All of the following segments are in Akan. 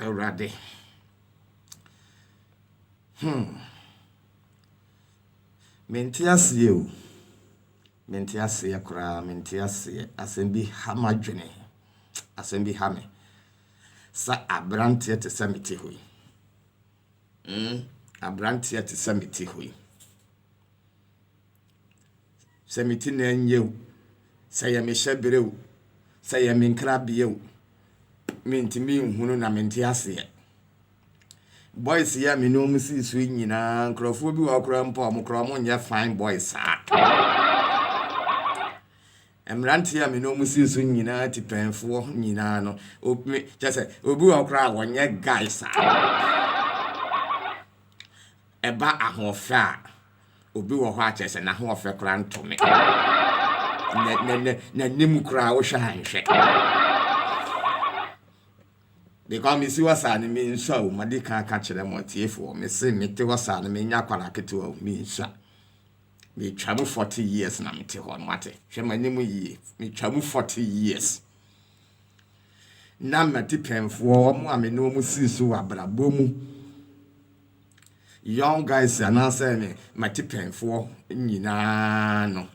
Already. Mentias you. Mentias ya kura, mentias asembi hama dwene. Asembi hame. Sa abrante te samiti hui. Abrante te samiti hui. Samiti na nyew. Sa ya meshabirew. Sa ya menkrabiyew. Mentimi hunu na mentias ya. Boys ya me no musi su nyina nkrofo bi wa kura mpo amukro mo nya fine boys Emranti ya me no musi su nyina tipenfo nyina no obi just obi wa kura wonye guys eba ahofa obi wo ho achese na ho ofe kura ntome na nimu kura wo hwa hanhwe because me see wasa ni me nso o made kan ka kire mo tiefo me se me te wasa ni me nya kwara ketewa me nso me twamu 40 years na me te ho mate hwe manimu yi me twamu 40 years na mate penfo mo ame no mu si so abrabo mu young guys anasa me mate penfo nyina no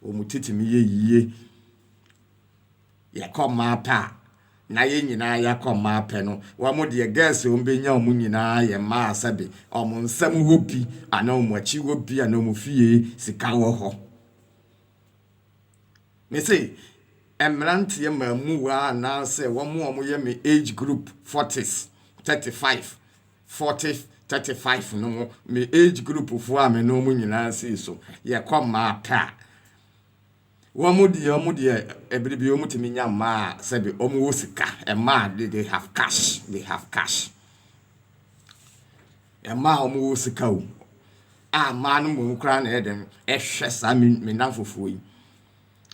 o mutiti me ye yakoma pa na ye nyina yakoma pe no wa mo de girls o mbenya o mu nyina ye ma asabe o mu nsam hobi ana o mu achi hobi ana o mu fie sika wo ho me say emrant ye mamu wa na say wo mo ye me age group 40s 35 40 35 no me age group fo a me no mu nyina sei so ye koma pa Omudi ebribi omutimi nya ma sebe omu wosika ma they have cash ma omu wosika o ma no mu kra na eden ehwe sa me nanfofo yi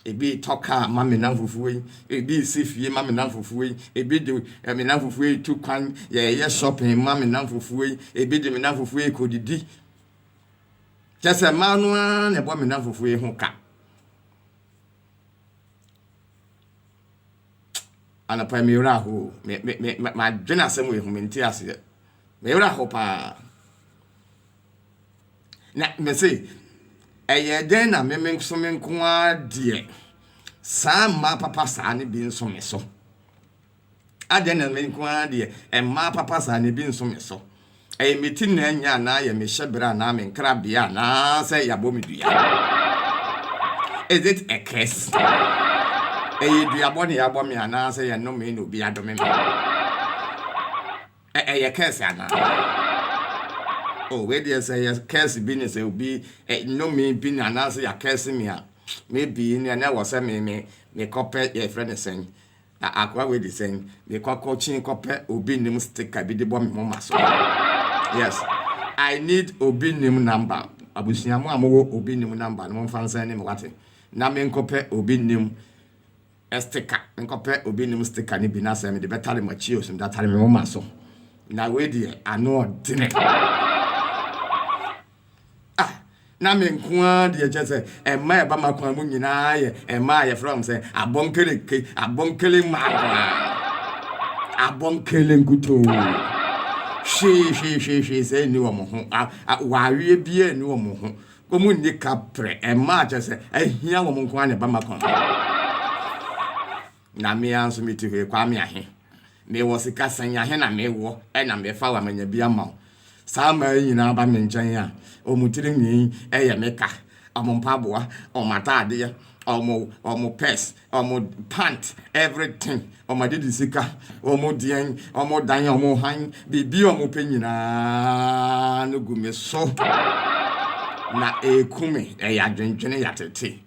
ebi toka ma me nanfofo yi ebi sifie ma me nanfofo yi ebi de me nanfofo yi tu kwan ye shopping ma me nanfofo yi ebi de me nanfofo yi kodidi kese ma no na bo me nanfofo yi ho ka ana pa mi ura ho me ma dwena asem we hu menti ase me ura ho pa na me say eye den na me nso me nko ade sa ma papa sa ne bi nso me so ade na me nko ade ma papa sa ne bi nso me so eye meti na anya na ye me hyebra na me nkra bia na say yabo me dua is it a curse duabone ya bomi ana say ya no me no bi adome me ye curse ana oh we dey say ya curse bi ni say obi no me bi na ana say ya curse me a maybe ni na was say me copy your friend saying akwa we dey saying me chin copy obi nim sticker bi dey bomi mo maso yes I need obi nim number abusia mo amowo obi nim number no fan say ni me wate na me copy obi nim sticker nkope obi nim sticker ni bi na say me de betale machi osum da tale me mama so na we dey ano dine na me nkoa de je say e ma e ba makwan mu nyina ye e ma ye from say abonkele abonkele nguto she say ni wo mo ho wa wie bia ni wo mo ho ko mu ni kapre e ma je say ehia wo mo nkoa ne ba makwan na me anso meti hwe kwa me ahe me wo sika san ahe na me wo na me fa wa manya bia ma sa ma nyina ba me nchen a o mutiri nyi ye meka amompa boa o mata ade o purse o pant everything o ma didi sika o mo dien o mo dan o mo han bibi o mo pe nyina no gu me so na ekume ya dwendwene ya tete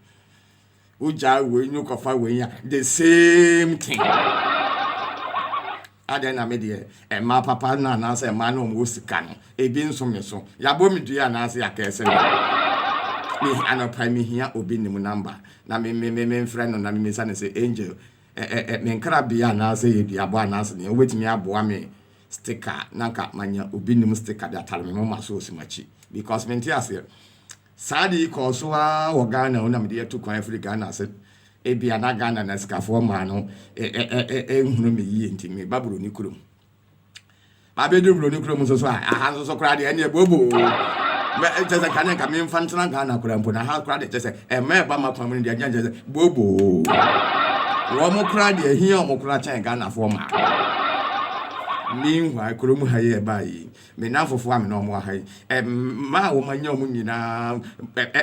uja we nyu kofa we ya the same thing adena me de ma papa na say ma no mo sika no ebi nso me so ya bo me dua na say akese me anopa me hia obi nim number na me friend no na me say say angel me nkra bia na say ye dua bo na say obetimi aboa me sticker na ka manya obi nim sticker da tale me mama so osimachi because me ntia say Sadi kosoa Ghana una me to kwan Africa na se ebi anaga na skafo ma no ehunu me yi enti me baburo ni kurom abedu buro ni kurom so aha so kra de ene bobo me tese kan ka me mfantana ga na kra mpo na ha kra de tese me ba ma pam ni de anya tese bobo wo mo kra de hia mo kra chan ga na fo ma meanwhile kurom ha ye ba yi me na fofo am na omo ha yi ma wo manya omo nyina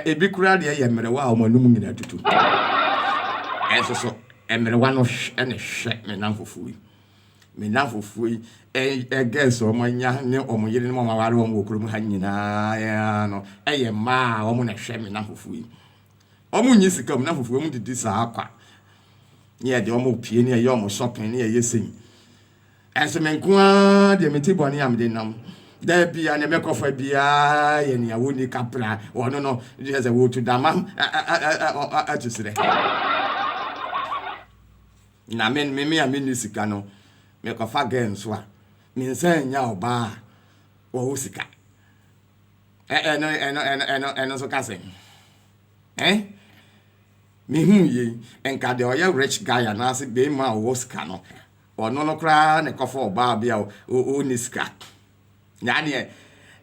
ebi kra de ye mere wa omo num nyina tutu so emere wa no ene hwe me na fofo yi me na fofo yi guess omo nya ne omo yire ne mo ma ware omo kurom ha nyina ya no eye ma omo na hwe me na fofo yi omo nyi sika me na fofo mu didi sa akwa ye de omo pie ne ye omo shopping ne ye sen enso me nkoaa de meti boni am de nam da bia ne mekofa bia ye ne awoni kapra ono no je wo to dama atusire na me ameni sika no mekofa gen so a me nsan nya oba wo sika eno so kasen me hu ye enka de oya rich guy anase be ma wo sika no ono no kra ne kofa oba bia o ni sika nya ne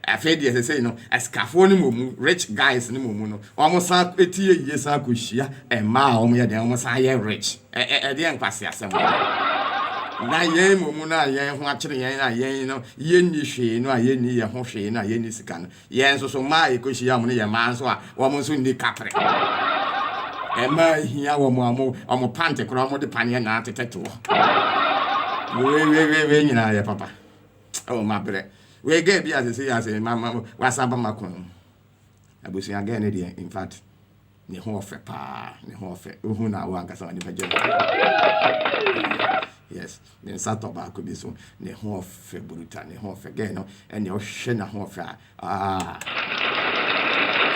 afedi say no askafo ni momu rich guys ni momu no omo sa etie yie sa akohia ma omo ye de omo sa ye rich de enkwase asem na ye momu na ye ho akire ye na ye no ye ni hwe no ye ni ye ho hwe na ye ni sika no ye nso so ma ekohia mo ne ye ma nso a omo nso ni kapre ma hia wo mo omo pante kro omo de panye na ateteto we nyina ye papa oh my bre we get bi as say mama wasaba makon abusu aga ne de in fact ne ho ofe pa ne ho ofe ohu na wa nkasa ni paje yes ne sato ba ko bi so ne ho ofe bruta ne ho ofe ge no ene o hwe na ho ofe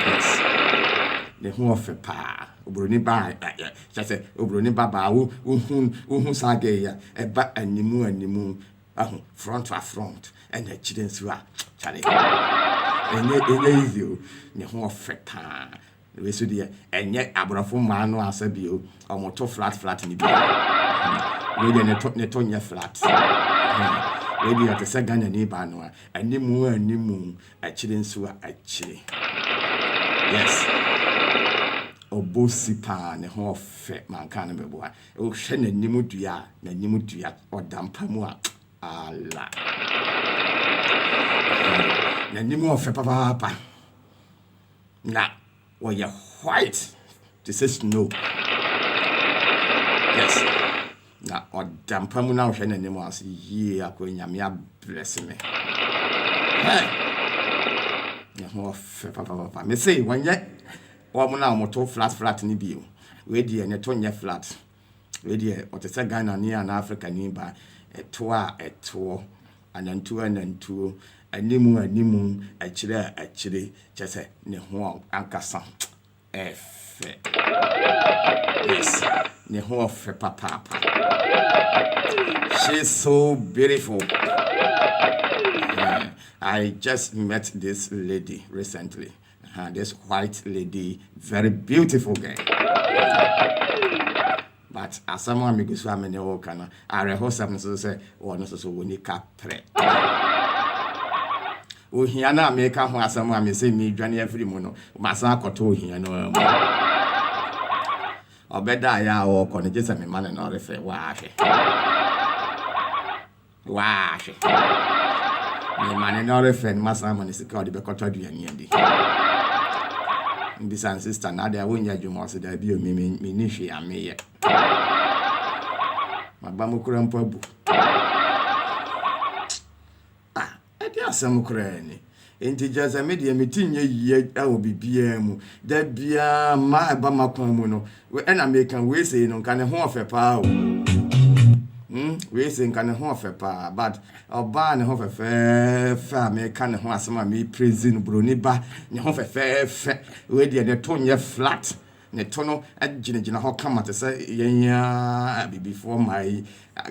yes ne ho ofe pa obroni ba say obroni baba wo sage ya eba animu ahu front to front and the children swa chale enye easy ne ho ofeta we so de enye abrafo ma no asabio omoto flat ni bi we de ne to nya flat we de at seganya ni ba no animu a children swa achire yes obosi pa ne ho ofe manka na bebo o hwe na nimu dua odampa mu a ala na nimu ofe papa na wo ye white this is no yes na odampa mu na hwe na nimu as ye akwanyame a bless me ne ho ofe papa me say wonye wo na moto flat ni bio we die ne to nye flat we die otese Ghana ni na Africa ni ba eto anantu animu achire chese ne ho ankasa efe yes ne ho fe papa she's so beautiful. I just met this lady recently. This white lady, very beautiful girl. But as someone me go so amene o kana, I rehearse am so say no so woni kapre. O hia na me ka ho asamo am say me dwane afiri mu no, masa akoto o hia no. Obeda ya o kono je se me mane no refe wa hwe. Me mane no refe masa mane sika o de be koto aduani andi. This and sister na there wonya dwuma so da bi o me ni hwe ameye maba mukura mpabu edi asem kura ni enti jaza media metinye yiye awo bibia mu da bia ma ba makon mu no we na mekan we say no kan ho ofe pa o we say kan ho ofe pa but oba ne ho fefe fa me kan ho asema me praise no broni ba ne ho fefe we de ne to nye flat ne to no agina ho kama te say yenya before my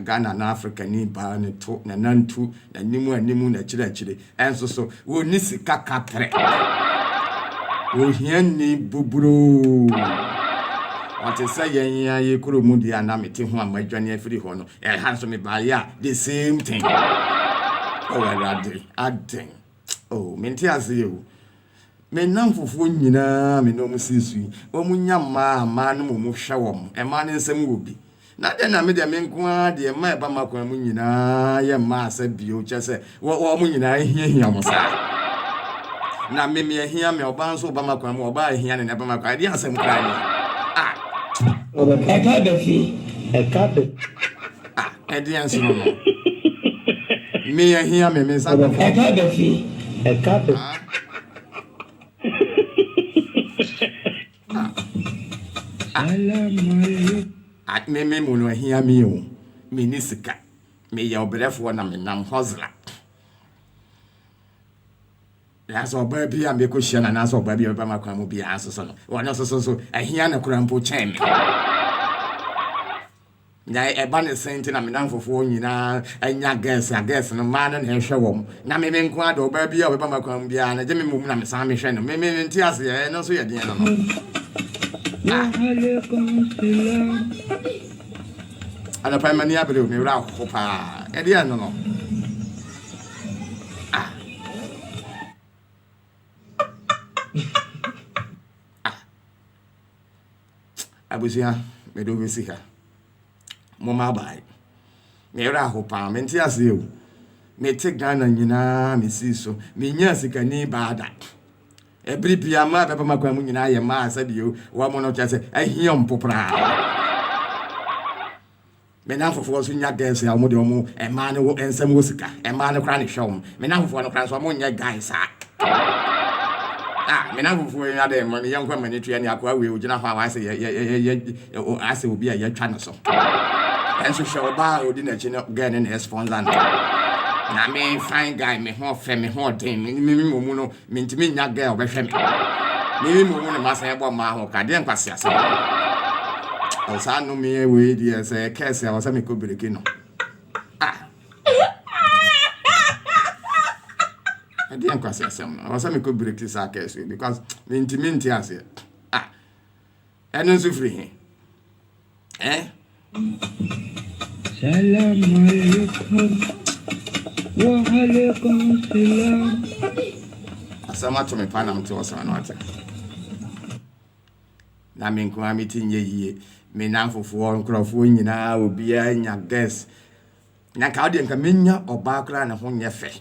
Ghana na Africa ni ba ne to na nantu na nimu na chire enso so wo ni sika kapre wo hia ni buburu What is saying, you could move the anamity who am my journey free honor, and hands me by ya, the same thing. Oh, I think. Oh, Mentias you. Me nam fufu nyina me no musisi omunya ma no mu hwewom e ma ne nsem wo bi na de na me de me nkoa de ma e ba makwa mu nyina ye ma asa bio chese wo mu nyina hia mo sa na me hia me oba nso ba makwa mu oba hia ne ba makwa de asem kra ni e ka be fi e de anso no me hia me sa e ka be fi at me no hia me o me ni sika me ye obrefo na me nam hozla ya so ba bia me ko hia na so ba bia ba makwa mu bia aso no wona so ahia na kura mpo chen me na e ba ne senti na me nam fofo nyina anya gas no ma na hwe wom na me nko ado ba bia ba makwa mu bia na je me mum na me san me hwe no me nti ase e no so ye den no ana pa mani abere o me wura ko pa e dia no abusia me do besi ha mo ma bai me wura ko pa me nti ase o me te Ghana nyina me si so me nya sika ni baada ebri bia ma beba makwa mu nyina ye ma asa bio wa mo no chase ahiom popra me na fofo so nya gas ya mo de mo e ma ne wo ensem wo sika e ma ne kra ne hwom me na fofo no kra so mo nya guys me na fofo ya de mo ye nkwa mani tua ne akwa we ogina fa wa ase ye ase obi a ye twa no so enso show ba odi na chi no ga ne sponsor na me fine guy me ho fe me ho den me momu no me ntimi nya girl be hwe me momu no ma san bo ma ho ka de nkwase ase o sa no me we di ese kese o sa me ko breki no de nkwase ase no o sa me ko breki sa kese because me ntimi nti ase eno so free Salam alaikum wa alaikum salam. Asama to me pana mti wasa no ate. Na me nko amiti nye yie. Me na mfofo nkrofo nyina obi anya guess. Na ka odi nka menya oba kra na ho nye fe.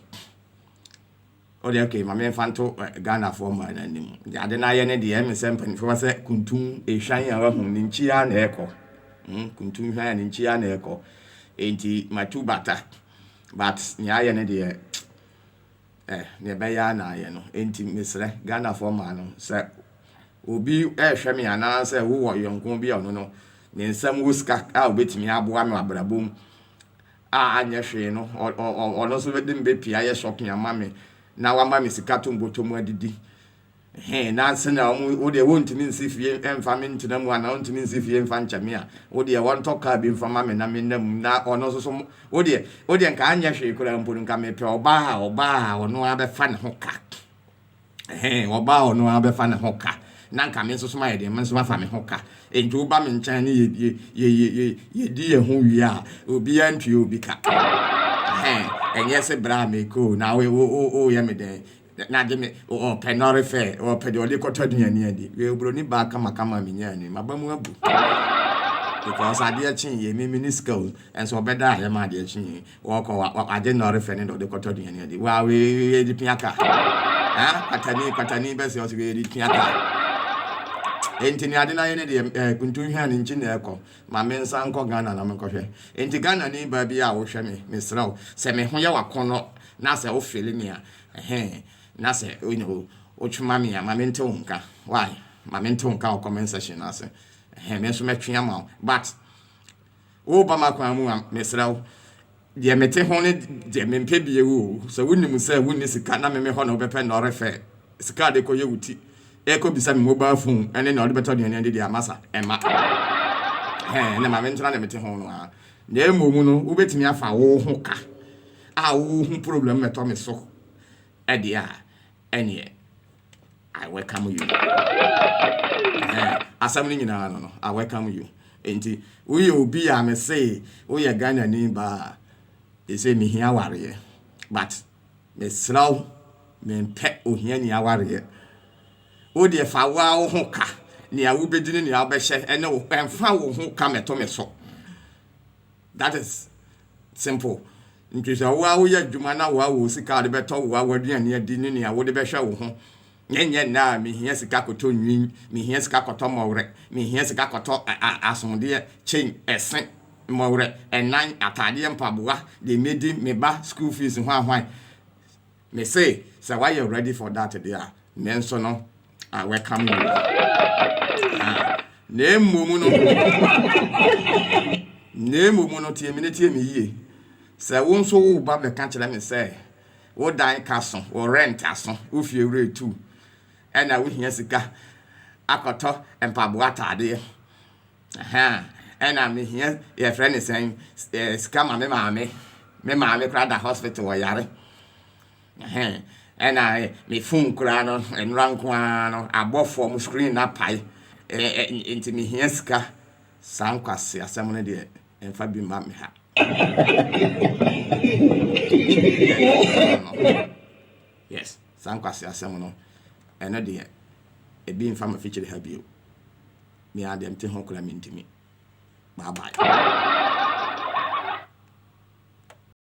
Odi okay ma me fanto Ghana for ma na nim. Ya de na ye ne de me sempan fo se kuntum ehwan ya wa hu ni nchia na eko. Kuntum hwan ya ni nchia na eko. Enti matubata. But nyaye ne de ne be ya na ye no enti mesre Ghana for ma no se obi hwe me ana se wo yonko bi ono no ne nsam wuska a obetimi aboa me abrabom anya hwe no ono so be dem be pia ye shopping ama me na wa ma me sika to mbotom adidi na se na o de wontimi nsifie emfa me ntina mu ana wontimi nsifie emfa nchame a o de won toka bi mfa ma me na me nam na ono so o de nka anya hwe kura mpo nka me pe oba ono abefa ne hoka oba ono abefa ne hoka na nka me so ma ye de me so afa me hoka enti ba me nchan ni ye di ye ho wi a obi antwe obi ka enye se bra me ko na we o ye me de na de me o penore fe o pe de o le koto duani adi we obro ni ba kama me nya ni mabamu abu because ade chin ye me skills and so beda ye ma de chin wo ko ade nore fe ni do de koto duani adi wa we di piaka katani be se o se di piaka enti ni ade na ye ne de kuntu hwan ni nchi na eko ma me nsa nko Ghana na me kohwe enti Ghana ni ba bi a wo hwe me sraw se me ho ye wakono na se o fele ni a na se o chuma me a ma me nte nka why ma me nte nka o comment section na se me so metwe ama but o ba makwa mu a me sraw de mete ho ne de me mpe bie wo so wonimu se wonni sika na me ho na obepe na orefe sika de ko ye wuti eko bisa me mobile phone ene na odi beto de ene de amasa ema na ma mentra na mete ho no a na emomu no wo betimi afa wo ho ka a wo hu problem meto me so e dia ene I welcome you. Assembly nyina no I welcome you. Enti we obi a me say we ya Ghana ni ba they say me hia ware but me slow me pe ohia ni aware wo de fa wa wo ho ka ni a wo bedini ni a behye ene wo enfa wo ho ka meto me so. That is simple. Ntwesa wo ya dwuma na wo sika de beto wo aduane adi ni a wo de behwe wo ho nyenye na me hia sika koto nwin me hia sika koto mowre me hia sika koto asonde chain esen mowre enan atade mpaboa de medi me ba school fees ho ahwan me say why you ready for that there me nso no I welcome you. Nemu no tie me yie say wo nso wo ba be ka kire me say wo dan kaso wo rent aso wo fie wure tu ena wo hia sika akoto empaboa atade ena me hia your friend is saying sika me maame kra da hospital wo yare ena me phone kra no enranko ano abofo mo screen na pai enti me hia sika sankwase asem no de enfa bi ma me ha. Yes, sankwase asem no eno de e bi enfa ma feature ha bio me adem te ho kra me ntimi bye bye.